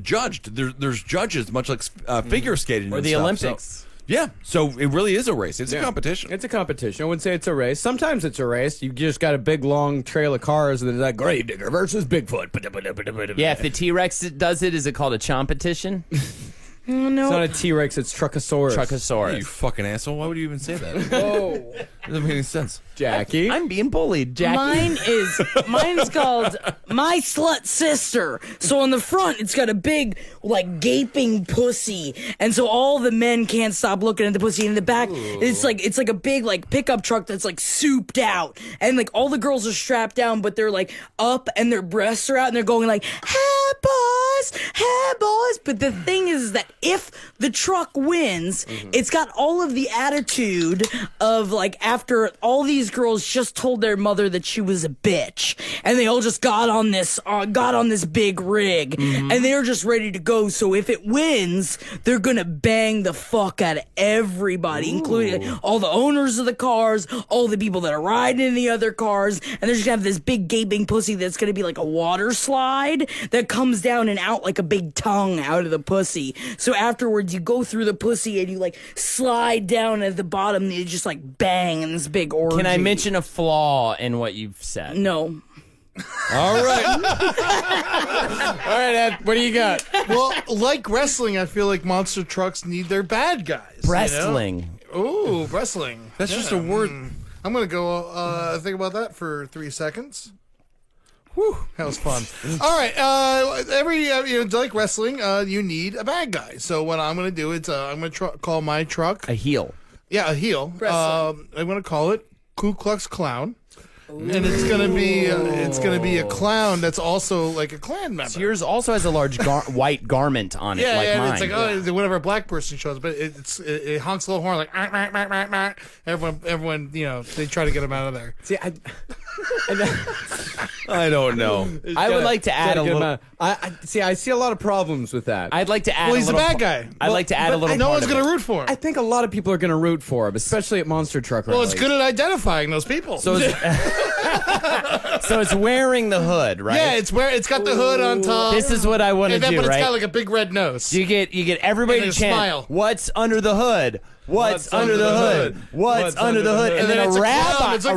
judged. There's judges, much like figure skating Or and the stuff, Olympics. So, yeah, so it really is a race. It's a competition. It's a competition. I wouldn't say it's a race. Sometimes it's a race. You just got a big long trail of cars, and then it's like Gravedigger versus Bigfoot. Yeah, if the T-Rex does it, is it called a chompetition? It's not a T-Rex. It's Truckosaurus. You Truckosaurus. fucking asshole! Why would you even say that? Whoa. Doesn't make any sense. Jackie. I'm being bullied, Jackie. Mine's called My Slut Sister. So on the front, it's got a big, like, gaping pussy, and so all the men can't stop looking at the pussy. In the back, it's like a big, like, pickup truck that's, like, souped out, and, like, all the girls are strapped down, but they're, like, up, and their breasts are out, and they're going, like, hey, boys, hey, boys. But the thing is that if the truck wins, it's got all of the attitude of, like, after all these girls just told their mother that she was a bitch, and they all just got on this big rig, and they're just ready to go. So if it wins, they're gonna bang the fuck out of everybody, including all the owners of the cars, all the people that are riding in the other cars, and they're just gonna have this big gaping pussy that's gonna be like a water slide that comes down and out like a big tongue out of the pussy. So afterwards, you go through the pussy and you like slide down at the bottom, and you just like bang in this big orgy. Can I mention a flaw in what you've said? No. All right. All right, Ed, what do you got? Well, like wrestling, I feel like monster trucks need their bad guys. Wrestling. Ooh, wrestling. That's just a word. I'm going to go think about that for 3 seconds. Whew, that was fun. All right, like wrestling, you need a bad guy. So what I'm going to do is I'm going to call my truck A heel. Yeah, a heel. I'm going to call it Ku Klux Klan. And it's gonna be a clown that's also like a Klan member. So yours also has a large white garment on it, like mine. It's like whenever a black person shows, but it honks a little horn like everyone they try to get him out of there. See, I don't know. I would like to add a little. I see a lot of problems with that. I'd like to add. Well, he's a the little bad guy. I'd like to add a little. No part one's of gonna it. root for him. I think a lot of people are going to root for him, especially at monster truck rallies. Well, it's good at identifying those people. So it's wearing the hood, right? Yeah, it's got the hood on top. This is what I want to do, but right? it's got like a big red nose. You get everybody And to a chant, smile. "What's under the hood? What's under the hood? What's under the hood?" And then it's a a rabbi, clown. It's like,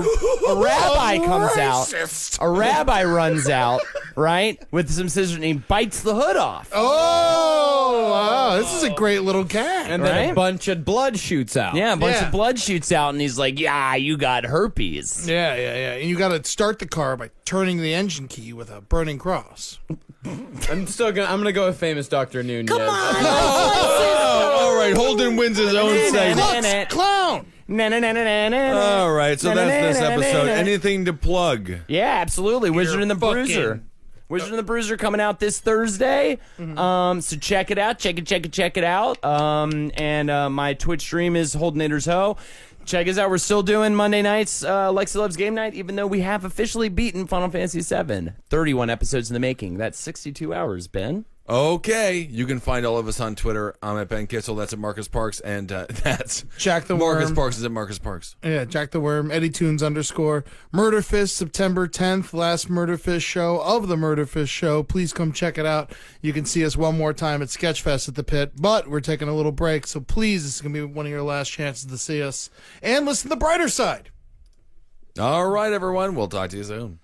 a rabbi comes racist. out. A rabbi runs out, right, with some scissors, and he bites the hood off. Oh, wow, this is a great little cat. And then Right? a bunch of blood shoots out. Yeah, a bunch Yeah. of blood shoots out, and he's like, "Yeah, you got herpes." Yeah. And you got to start the car by turning the engine key with a burning cross. I'm gonna go with famous Dr. Nunez. Come on. All right, Holden wins his own segment. Clown. All right, so that's this episode. Anything to plug? Yeah, absolutely. Wizard and the Bruiser. Wizard and the Bruiser coming out this Thursday. So check it out. Check it out. And my Twitch stream is Holdenator's Ho. Check us out. We're still doing Monday nights, Lexi Loves Game Night, even though we have officially beaten Final Fantasy VII. 31 episodes in the making. That's 62 hours, Ben. Okay, you can find all of us on Twitter. I'm at Ben Kissel. That's at Marcus Parks, and that's Jack the Marcus Worm. Parks is at Marcus Parks. Yeah, Jack the Worm, Eddie Tunes _ Murder Fist, September 10th, last Murder Fist show of the Murder Fist show. Please come check it out. You can see us one more time at Sketchfest at the Pit, but we're taking a little break, so please, this is going to be one of your last chances to see us and listen to the brighter side. All right, everyone. We'll talk to you soon.